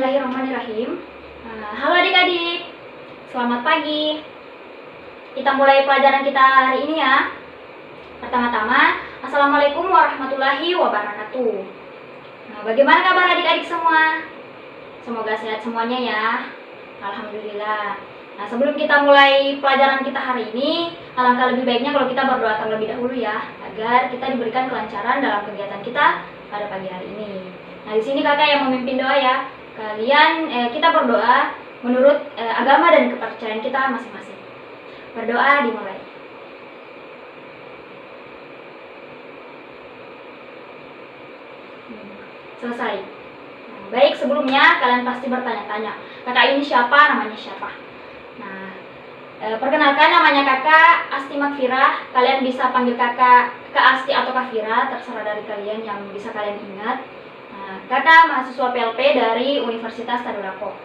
Bismillahirrahmanirrahim. Halo adik-adik, selamat pagi. Kita mulai pelajaran kita hari ini ya. Pertama-tama, Assalamualaikum warahmatullahi wabarakatuh. Bagaimana kabar adik-adik semua? Semoga sehat semuanya ya. Alhamdulillah. Sebelum kita mulai pelajaran kita hari ini, alangkah lebih baiknya kalau kita berdoa terlebih dahulu ya, agar kita diberikan kelancaran dalam kegiatan kita pada pagi hari ini. Di sini kakak yang memimpin doa ya. Kita berdoa menurut agama dan kepercayaan kita masing-masing. Berdoa dimulai. Selesai. Baik, sebelumnya kalian pasti bertanya-tanya, kakak ini siapa, namanya siapa? Perkenalkan, namanya kakak Asti Makfirah. Kalian bisa panggil kakak Kak Asti atau Kak Fira, terserah dari kalian yang bisa kalian ingat. Kakak mahasiswa PLP dari Universitas Tadulako.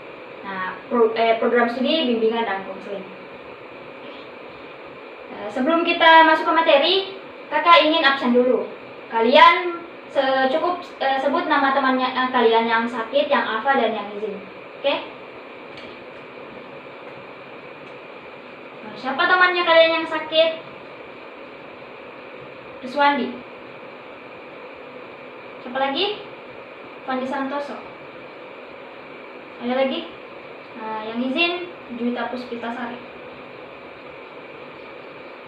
Program studi bimbingan dan konseling. Sebelum kita masuk ke materi, kakak ingin absen dulu. Kalian cukup sebut nama temannya kalian yang sakit, yang alfa dan yang izin. Oke? Siapa temannya kalian yang sakit? Riswandi. Siapa lagi? Fandi Santoso. Ada lagi? Yang izin Juwita Puspitasari.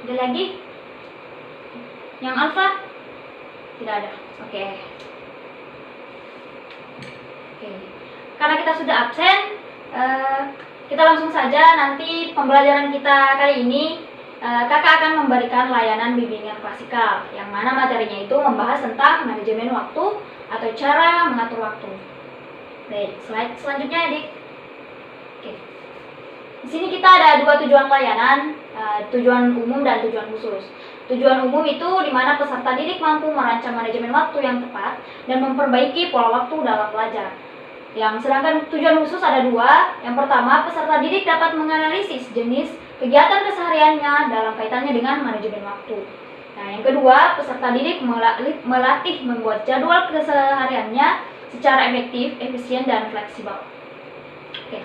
Ada lagi? Yang alfa? Tidak ada. Oke. Karena kita sudah absen, kita langsung saja. Nanti pembelajaran kita kali ini kakak akan memberikan layanan bimbingan klasikal, yang mana materinya itu membahas tentang manajemen waktu atau cara mengatur waktu. Baik, slide selanjutnya adik. Oke. Di sini kita ada dua tujuan layanan, tujuan umum dan tujuan khusus. Tujuan umum itu di mana peserta didik mampu merancang manajemen waktu yang tepat dan memperbaiki pola waktu dalam belajar. Sedangkan tujuan khusus ada dua. Yang pertama, peserta didik dapat menganalisis jenis kegiatan kesehariannya dalam kaitannya dengan manajemen waktu. Yang kedua, peserta didik melatih membuat jadwal kesehariannya secara efektif, efisien, dan fleksibel. Oke.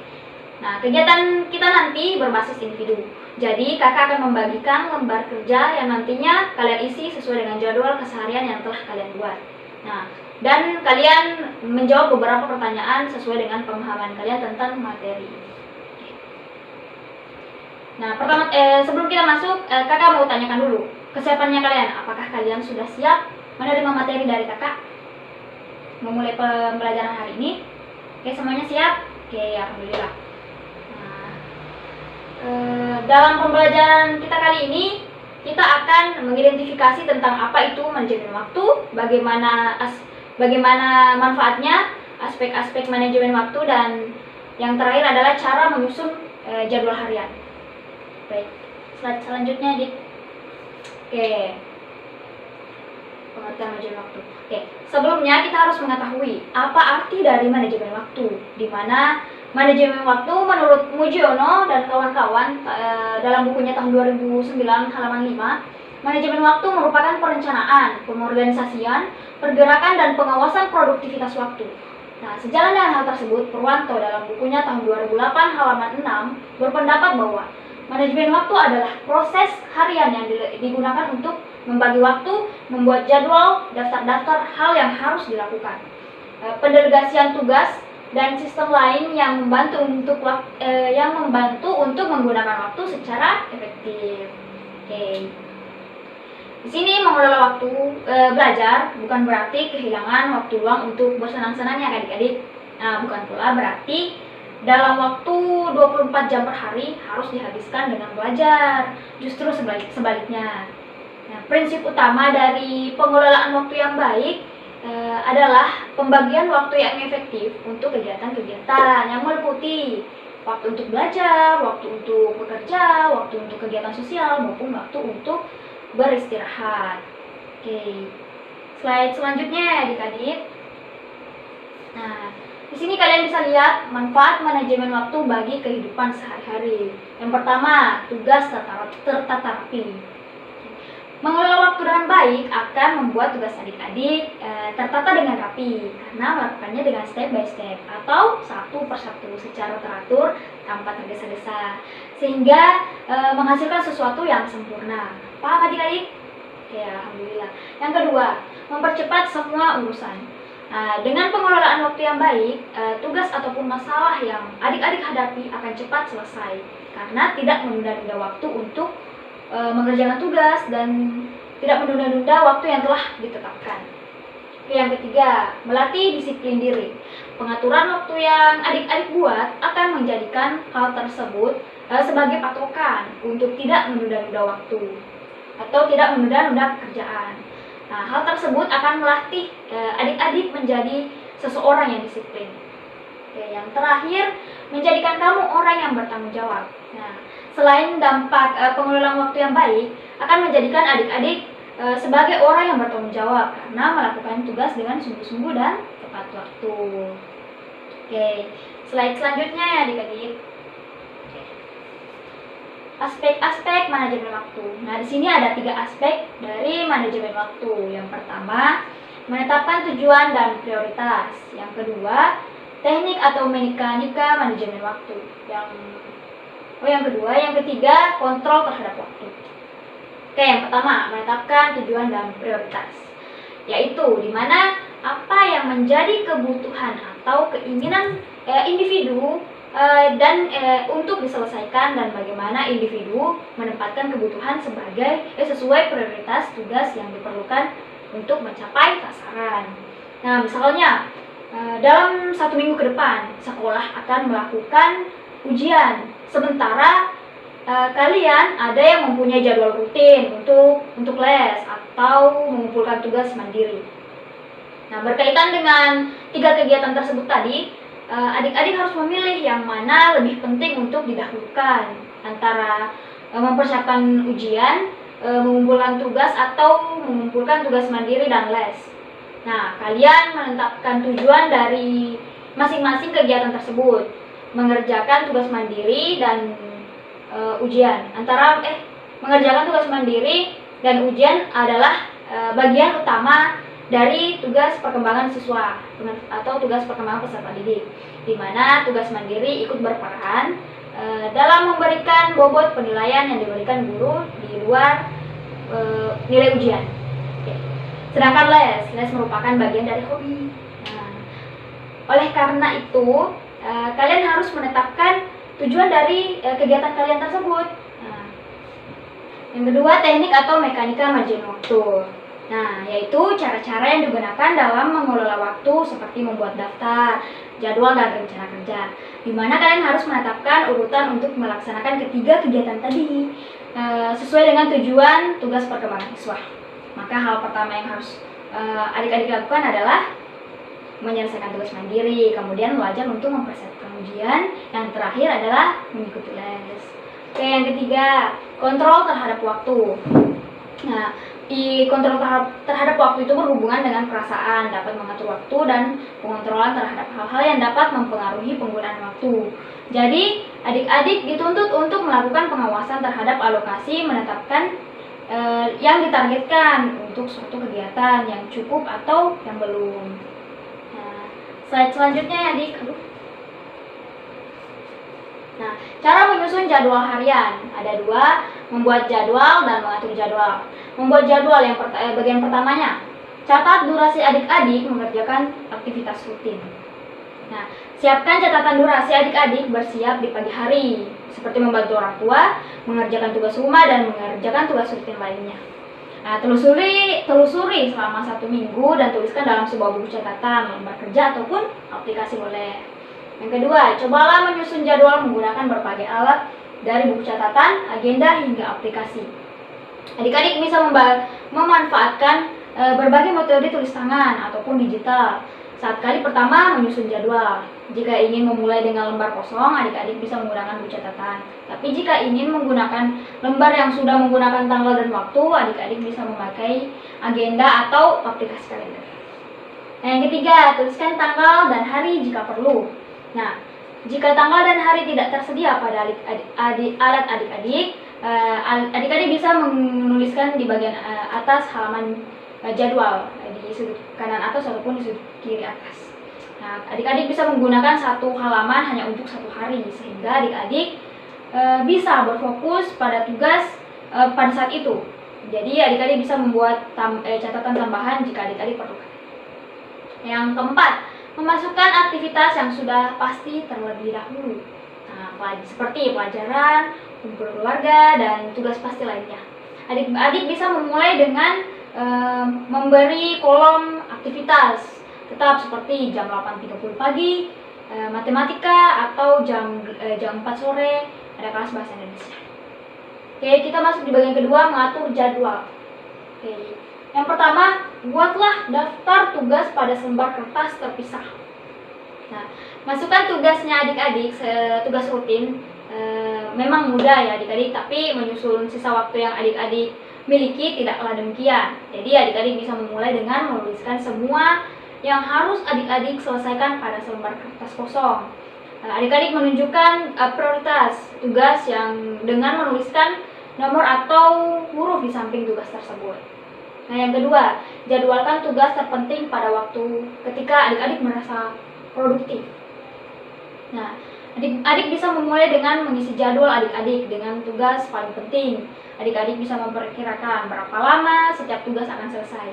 Kegiatan kita nanti berbasis individu. Jadi, kakak akan membagikan lembar kerja yang nantinya kalian isi sesuai dengan jadwal keseharian yang telah kalian buat. Dan kalian menjawab beberapa pertanyaan sesuai dengan pemahaman kalian tentang materi. Sebelum kita masuk, kakak mau tanyakan dulu kesiapannya kalian. Apakah kalian sudah siap menerima materi dari kakak? Memulai pembelajaran hari ini? Oke, semuanya siap? Oke, alhamdulillah. Dalam pembelajaran kita kali ini, kita akan mengidentifikasi tentang apa itu manajemen waktu, bagaimana manfaatnya, aspek-aspek manajemen waktu, dan yang terakhir adalah cara menyusun jadwal harian. Baik, slide selanjutnya Dik. Oke, pengertian manajemen waktu. Oke, sebelumnya kita harus mengetahui apa arti dari manajemen waktu, di mana manajemen waktu menurut Mujiono dan kawan-kawan dalam bukunya tahun 2009 halaman 5, manajemen waktu merupakan perencanaan, pengorganisasian, pergerakan, dan pengawasan produktivitas waktu. Sejalan dengan hal tersebut, Purwanto dalam bukunya tahun 2008 halaman 6 berpendapat bahwa manajemen waktu adalah proses harian yang digunakan untuk membagi waktu, membuat jadwal, daftar-daftar hal yang harus dilakukan, pendelegasian tugas, dan sistem lain yang membantu untuk menggunakan waktu secara efektif. Oke. Di sini mengelola waktu belajar bukan berarti kehilangan waktu luang untuk bersenang-senang ya adik-adik. Bukan pula berarti dalam waktu 24 jam per hari harus dihabiskan dengan belajar. Justru sebaliknya. Prinsip utama dari pengelolaan waktu yang baik adalah pembagian waktu yang efektif untuk kegiatan-kegiatan yang meliputi waktu untuk belajar, waktu untuk bekerja, waktu untuk kegiatan sosial, maupun waktu untuk beristirahat. Oke, slide selanjutnya adik-adik. Di sini kalian bisa lihat manfaat manajemen waktu bagi kehidupan sehari-hari. Yang pertama, tugas tertata rapi. Mengelola waktu dengan baik akan membuat tugas adik-adik tertata dengan rapi karena melakukannya dengan step by step atau satu persatu secara teratur tanpa tergesa-gesa sehingga menghasilkan sesuatu yang sempurna. Paham adik-adik? Ya, alhamdulillah. Yang kedua, mempercepat semua urusan. Dengan pengelolaan waktu yang baik, tugas ataupun masalah yang adik-adik hadapi akan cepat selesai karena tidak menunda-nunda waktu untuk mengerjakan tugas dan tidak menunda-nunda waktu yang telah ditetapkan. Yang ketiga, melatih disiplin diri. Pengaturan waktu yang adik-adik buat akan menjadikan hal tersebut sebagai patokan untuk tidak menunda-nunda waktu atau tidak menunda-nunda pekerjaan. Hal tersebut akan melatih adik-adik menjadi seseorang yang disiplin. Yang terakhir, menjadikan kamu orang yang bertanggung jawab. Selain dampak pengelolaan waktu yang baik, akan menjadikan adik-adik sebagai orang yang bertanggung jawab karena melakukan tugas dengan sungguh-sungguh dan tepat waktu. Slide selanjutnya ya adik-adik. Aspek-aspek manajemen waktu. Di sini ada 3 aspek dari manajemen waktu. Yang pertama, menetapkan tujuan dan prioritas. Yang kedua, teknik atau mekanika manajemen waktu. Yang ketiga, kontrol terhadap waktu. Yang pertama, menetapkan tujuan dan prioritas. Yaitu di mana apa yang menjadi kebutuhan atau keinginan individu dan untuk diselesaikan dan bagaimana individu menempatkan kebutuhan sesuai prioritas tugas yang diperlukan untuk mencapai sasaran. Misalnya dalam 1 minggu ke depan sekolah akan melakukan ujian, sementara kalian ada yang mempunyai jadwal rutin untuk les atau mengumpulkan tugas mandiri. Berkaitan dengan 3 kegiatan tersebut tadi, adik-adik harus memilih yang mana lebih penting untuk didahulukan antara mempersiapkan ujian, mengumpulkan tugas atau mengumpulkan tugas mandiri dan les. Kalian menetapkan tujuan dari masing-masing kegiatan tersebut, mengerjakan tugas mandiri dan ujian. Mengerjakan tugas mandiri dan ujian adalah bagian utama dari tugas perkembangan siswa atau tugas perkembangan peserta didik, di mana tugas mandiri ikut berperan dalam memberikan bobot penilaian yang diberikan guru di luar nilai ujian. Sedangkan les merupakan bagian dari hobi. Oleh karena itu, kalian harus menetapkan tujuan dari kegiatan kalian tersebut. Yang kedua, teknik atau mekanika manajemen waktu. Yaitu cara-cara yang digunakan dalam mengelola waktu seperti membuat daftar, jadwal, dan rencana kerja. Di mana kalian harus menetapkan urutan untuk melaksanakan ketiga kegiatan tadi sesuai dengan tujuan tugas perkembangan siswa. Maka hal pertama yang harus adik-adik lakukan adalah menyelesaikan tugas mandiri, kemudian belajar untuk mempersiapkan ujian, yang terakhir adalah mengikuti les. Yang ketiga, kontrol terhadap waktu. Di kontrol terhadap waktu itu berhubungan dengan perasaan, dapat mengatur waktu dan pengontrolan terhadap hal-hal yang dapat mempengaruhi penggunaan waktu. Jadi, adik-adik dituntut untuk melakukan pengawasan terhadap alokasi, menetapkan yang ditargetkan untuk suatu kegiatan yang cukup atau yang belum. Slide selanjutnya ya adik. Cara menyusun jadwal harian ada 2, membuat jadwal dan mengatur jadwal. Membuat jadwal bagian pertamanya, catat durasi adik-adik mengerjakan aktivitas rutin. Siapkan catatan durasi adik-adik bersiap di pagi hari, seperti membantu orang tua, mengerjakan tugas rumah, dan mengerjakan tugas rutin lainnya. Telusuri selama 1 minggu dan tuliskan dalam sebuah buku catatan, lembar kerja, ataupun aplikasi boleh. Yang kedua, cobalah menyusun jadwal menggunakan berbagai alat dari buku catatan, agenda, hingga aplikasi. Adik-adik bisa memanfaatkan berbagai metode tulis tangan ataupun digital saat kali pertama menyusun jadwal. Jika ingin memulai dengan lembar kosong, adik-adik bisa menggunakan buku catatan. Tapi jika ingin menggunakan lembar yang sudah menggunakan tanggal dan waktu, adik-adik bisa memakai agenda atau aplikasi kalender. Yang ketiga, tuliskan tanggal dan hari jika perlu. Jika tanggal dan hari tidak tersedia pada alat adik-adik, Adik-adik bisa menuliskan di bagian atas halaman jadwal, di sudut kanan atas ataupun di sudut kiri atas. Nah, adik-adik bisa menggunakan satu halaman hanya untuk satu hari, sehingga adik-adik bisa berfokus pada tugas pada saat itu. Jadi adik-adik bisa membuat catatan tambahan jika adik-adik perlukan. Yang keempat, memasukkan aktivitas yang sudah pasti terlebih dahulu. Nah, seperti pelajaran, kumpul keluarga, dan tugas pasti lainnya. Adik-adik bisa memulai dengan memberi kolom aktivitas tetap seperti jam 8.30 pagi, matematika, atau jam 4 sore ada kelas bahasa Indonesia. Oke, kita masuk di bagian kedua, mengatur jadwal. Oke. Yang pertama, buatlah daftar tugas pada selembar kertas terpisah. Nah, masukkan tugasnya adik-adik, tugas rutin memang mudah ya adik-adik, tapi menyusun sisa waktu yang adik-adik miliki tidaklah demikian. Jadi adik-adik bisa memulai dengan menuliskan semua yang harus adik-adik selesaikan pada selembar kertas kosong. Adik-adik menunjukkan prioritas tugas yang dengan menuliskan nomor atau huruf di samping tugas tersebut. Nah, yang kedua, jadwalkan tugas terpenting pada waktu ketika adik-adik merasa produktif. Nah, adik-adik bisa memulai dengan mengisi jadwal adik-adik dengan tugas paling penting. Adik-adik bisa memperkirakan berapa lama setiap tugas akan selesai.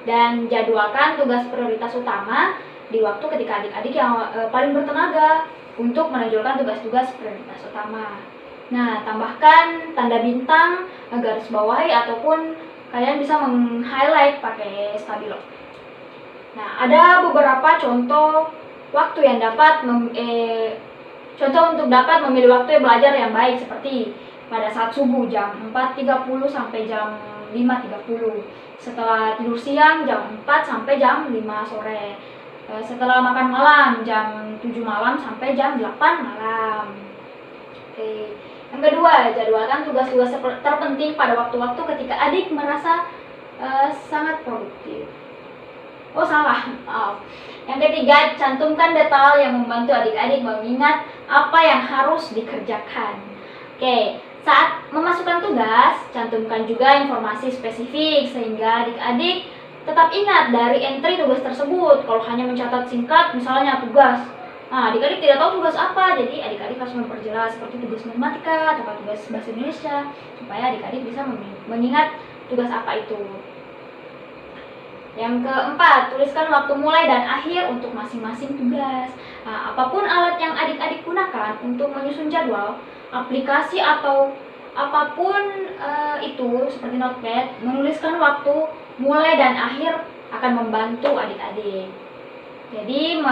Dan jadwalkan tugas prioritas utama di waktu ketika adik-adik yang paling bertenaga untuk menonjolkan tugas-tugas prioritas utama. Nah, tambahkan tanda bintang, garis bawahi, ataupun kalian bisa meng-highlight pakai stabilo. Nah, ada beberapa contoh waktu yang contoh untuk dapat memilih waktu belajar yang baik, seperti pada saat subuh jam 4.30 sampai jam 5.30, setelah tidur siang jam 4 sampai jam 5 sore, setelah makan malam jam 7 malam sampai jam 8 malam. Oke. Yang kedua, jadwalkan tugas-tugas terpenting pada waktu-waktu ketika adik merasa sangat produktif. Oh, salah, maaf. Yang ketiga, cantumkan detail yang membantu adik-adik mengingat apa yang harus dikerjakan. Oke, saat memasukkan tugas, cantumkan juga informasi spesifik sehingga adik-adik tetap ingat dari entry tugas tersebut. Kalau hanya mencatat singkat, misalnya tugas, nah adik-adik tidak tahu tugas apa, jadi adik-adik harus memperjelas seperti tugas matematika atau tugas bahasa Indonesia, supaya adik-adik bisa mengingat tugas apa itu. Yang keempat, tuliskan waktu mulai dan akhir untuk masing-masing tugas. Nah, apapun alat yang adik-adik gunakan untuk menyusun jadwal, aplikasi atau apapun itu seperti notepad, menuliskan waktu mulai dan akhir akan membantu adik-adik. Jadi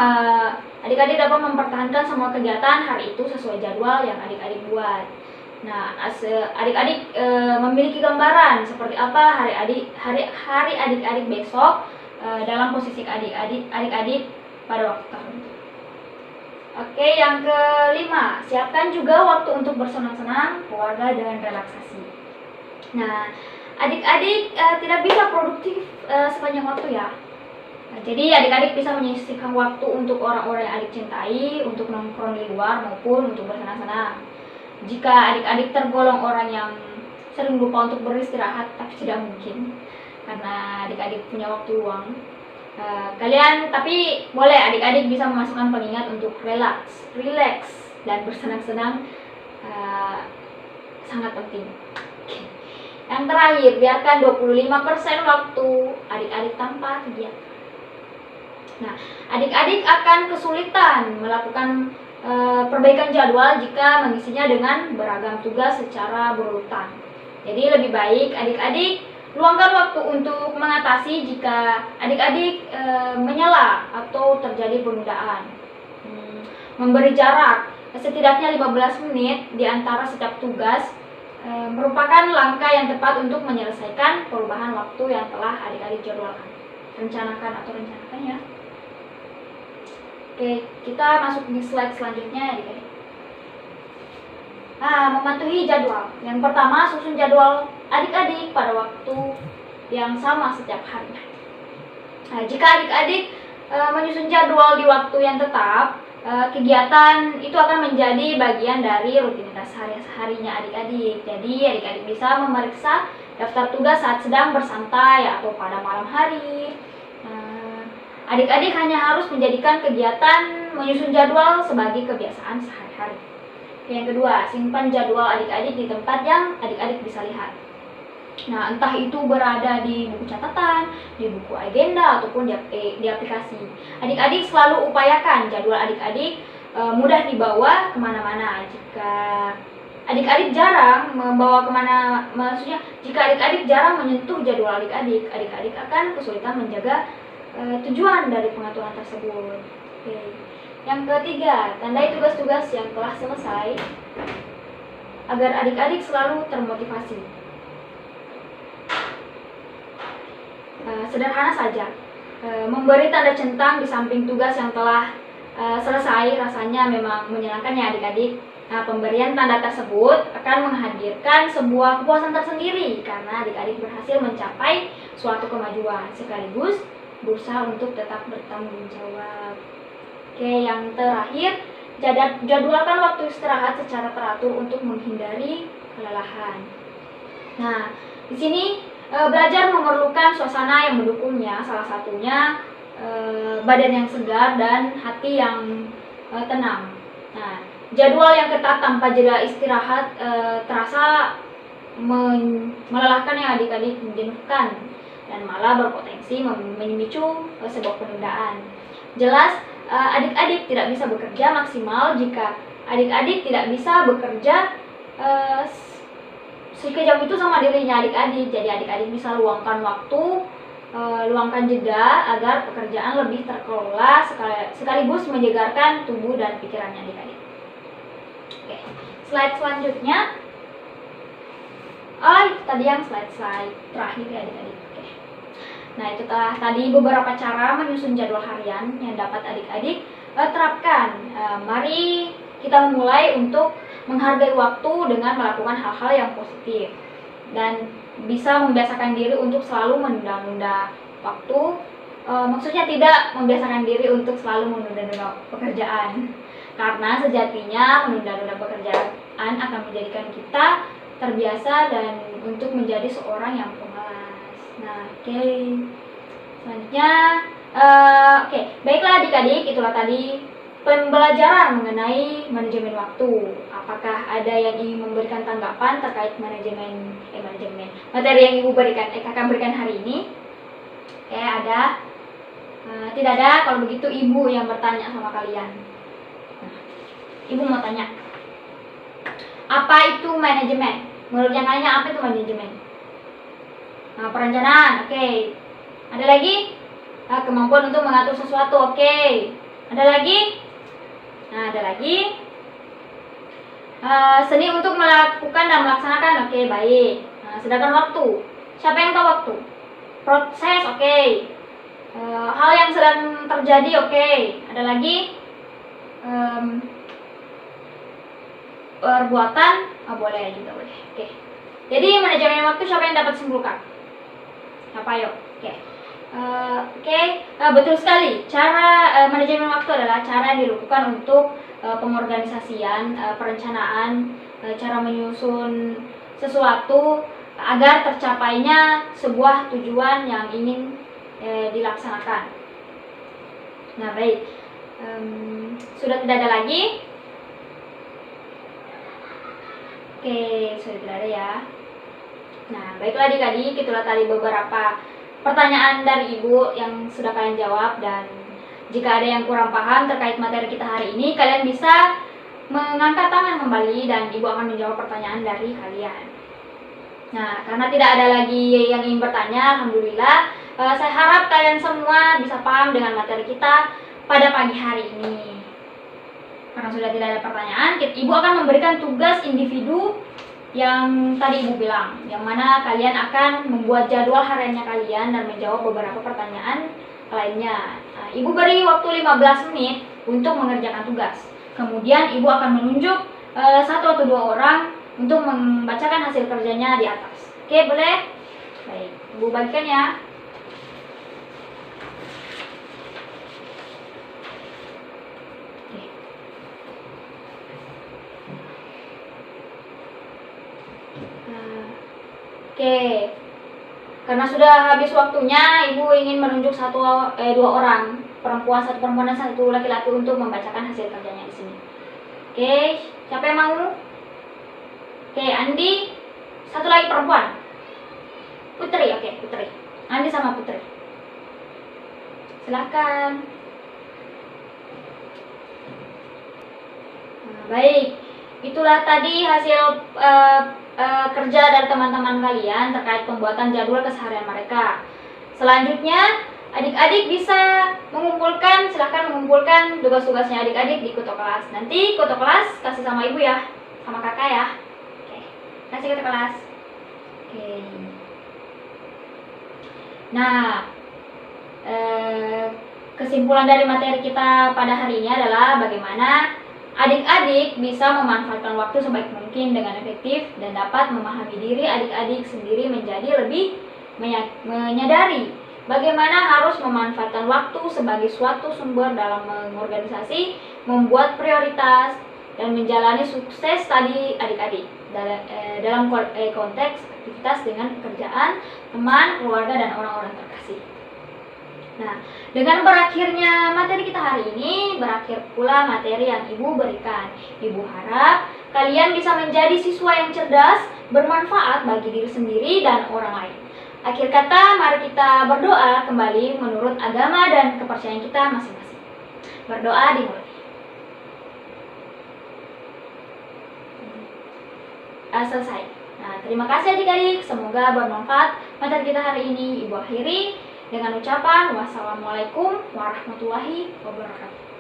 adik-adik dapat mempertahankan semua kegiatan hari itu sesuai jadwal yang adik-adik buat. Nah, adik-adik memiliki gambaran seperti apa hari adik-adik besok dalam posisi adik-adik pada waktu tertentu. Oke, yang kelima, siapkan juga waktu untuk bersenang-senang, keluarga, dan relaksasi. Nah, adik-adik tidak bisa produktif sepanjang waktu ya. Nah, jadi adik-adik bisa menyisihkan waktu untuk orang-orang yang adik cintai, untuk nongkrong di luar maupun untuk bersenang-senang. Jika adik-adik tergolong orang yang sering lupa untuk beristirahat, tapi tidak mungkin karena adik-adik punya waktu luang, tapi boleh adik-adik bisa memasukkan pengingat untuk relax dan bersenang-senang, sangat penting. Yang terakhir, biarkan 25% waktu adik-adik tanpa kegiatan. Nah, adik-adik akan kesulitan melakukan perbaikan jadwal jika mengisinya dengan beragam tugas secara berurutan. Jadi lebih baik adik-adik luangkan waktu untuk mengatasi jika adik-adik menyela atau terjadi penundaan. Memberi jarak setidaknya 15 menit di antara setiap tugas merupakan langkah yang tepat untuk menyelesaikan perubahan waktu yang telah adik-adik jadwalkan. Rencanakan ya. Oke, kita masuk di slide selanjutnya adik-adik. Nah, mematuhi jadwal. Yang pertama, susun jadwal adik-adik pada waktu yang sama setiap harinya. Nah, jika adik-adik menyusun jadwal di waktu yang tetap, kegiatan itu akan menjadi bagian dari rutinitas harinya adik-adik. Jadi adik-adik bisa memeriksa daftar tugas saat sedang bersantai atau pada malam hari. Adik-adik hanya harus menjadikan kegiatan menyusun jadwal sebagai kebiasaan sehari-hari. Yang kedua, simpan jadwal adik-adik di tempat yang adik-adik bisa lihat. Nah, entah itu berada di buku catatan, di buku agenda, ataupun di aplikasi. Adik-adik selalu upayakan jadwal adik-adik mudah dibawa kemana-mana. Jika adik-adik jarang membawa kemana, maksudnya jika adik-adik jarang menyentuh jadwal adik-adik, adik-adik akan kesulitan menjaga tujuan dari pengaturan tersebut. Oke. Yang ketiga, tandai tugas-tugas yang telah selesai agar adik-adik selalu termotivasi. Sederhana saja, memberi tanda centang di samping tugas yang telah selesai rasanya memang menyenangkan ya adik-adik. Nah, pemberian tanda tersebut akan menghadirkan sebuah kepuasan tersendiri karena adik-adik berhasil mencapai suatu kemajuan sekaligus berusaha untuk tetap bertanggung jawab. Oke, yang terakhir, jadwalkan waktu istirahat secara teratur untuk menghindari kelelahan. Nah, di sini belajar memerlukan suasana yang mendukungnya, salah satunya badan yang segar dan hati yang tenang. Nah, jadwal yang ketat tanpa jeda istirahat terasa melelahkan yang adik-adik, menjenuhkan dan malah berpotensi memicu sebuah penundaan. Jelas, adik-adik tidak bisa bekerja maksimal jika adik-adik tidak bisa bekerja sekejam itu sama dirinya adik-adik. Jadi adik-adik bisa luangkan waktu, luangkan jeda agar pekerjaan lebih terkelola sekaligus menyegarkan tubuh dan pikirannya adik-adik. Oke, slide selanjutnya. Itu tadi yang slide terakhir ya adik-adik. Oke. Nah, itu tadi beberapa cara menyusun jadwal harian yang dapat adik-adik terapkan. Mari kita mulai untuk menghargai waktu dengan melakukan hal-hal yang positif dan bisa membiasakan diri untuk selalu menunda-nunda waktu. Maksudnya tidak membiasakan diri untuk selalu menunda-nunda pekerjaan, karena sejatinya menunda-nunda pekerjaan akan menjadikan kita terbiasa dan untuk menjadi seorang yang pemalas. Nah, oke. Selanjutnya, baiklah adik-adik, itulah tadi pembelajaran mengenai manajemen waktu. Apakah ada yang ingin memberikan tanggapan terkait manajemen materi yang Ibu berikan, kakak berikan hari ini? Oke, ada? Tidak ada. Kalau begitu Ibu yang bertanya sama kalian. Nah, Ibu mau tanya, apa itu manajemen? Menurut yang lainnya apa itu manajemen? Nah, perencanaan, oke. Ada lagi? Kemampuan untuk mengatur sesuatu, oke. Ada lagi? Nah, ada lagi. Seni untuk melakukan dan melaksanakan, oke, baik. Nah, sedangkan waktu, siapa yang tahu waktu? Proses, oke. Hal yang sedang terjadi, oke. Ada lagi? Perbuatan, boleh juga, boleh. Oke. Jadi manajemen waktu siapa yang dapat simpulkan? Apa yuk? Oke. Betul sekali. Cara manajemen waktu adalah cara yang dilakukan untuk pengorganisasian, perencanaan, cara menyusun sesuatu agar tercapainya sebuah tujuan yang ingin dilaksanakan. Nah, baik. Sudah tidak ada lagi? Oke, sudah tidak ada ya. Nah, baiklah adik-adik, itulah tadi beberapa pertanyaan dari Ibu yang sudah kalian jawab, dan jika ada yang kurang paham terkait materi kita hari ini, kalian bisa mengangkat tangan kembali dan Ibu akan menjawab pertanyaan dari kalian. Nah, karena tidak ada lagi yang ingin bertanya, alhamdulillah, saya harap kalian semua bisa paham dengan materi kita pada pagi hari ini. Karena sudah tidak ada pertanyaan, Ibu akan memberikan tugas individu yang tadi Ibu bilang, yang mana kalian akan membuat jadwal hariannya kalian dan menjawab beberapa pertanyaan lainnya. Nah, Ibu beri waktu 15 menit untuk mengerjakan tugas. Kemudian Ibu akan menunjuk 1 atau 2 orang untuk membacakan hasil kerjanya di atas. Oke, boleh? Baik, Ibu bagikan ya. Oke. Oke, karena sudah habis waktunya, Ibu ingin menunjuk dua orang, satu perempuan dan satu laki-laki untuk membacakan hasil kerjanya di sini. Oke, siapa yang mau? Oke, Andi, satu lagi perempuan. Putri, oke, Putri. Andi sama Putri. Silakan. Nah, baik, itulah tadi hasil kerja dari teman-teman kalian terkait pembuatan jadwal keseharian mereka. Selanjutnya, adik-adik bisa silahkan mengumpulkan tugas-tugasnya adik-adik di kutu kelas. Nanti kutu kelas kasih sama ibu ya, sama kakak ya. Oke, kasih kutu kelas. Oke. Nah, kesimpulan dari materi kita pada hari ini adalah bagaimana adik-adik bisa memanfaatkan waktu sebaik mungkin dengan efektif dan dapat memahami diri adik-adik sendiri menjadi lebih menyadari bagaimana harus memanfaatkan waktu sebagai suatu sumber dalam mengorganisasi, membuat prioritas, dan menjalani sukses tadi adik-adik dalam konteks aktivitas dengan pekerjaan, teman, keluarga, dan orang-orang terkasih. Nah, dengan berakhirnya materi kita hari ini, berakhir pula materi yang Ibu berikan. Ibu harap kalian bisa menjadi siswa yang cerdas, bermanfaat bagi diri sendiri dan orang lain. Akhir kata, mari kita berdoa kembali menurut agama dan kepercayaan kita masing-masing. Berdoa dimulai. Selesai. Nah, terima kasih adik-adik. Semoga bermanfaat materi kita hari ini. Ibu akhiri dengan ucapan wassalamualaikum warahmatullahi wabarakatuh.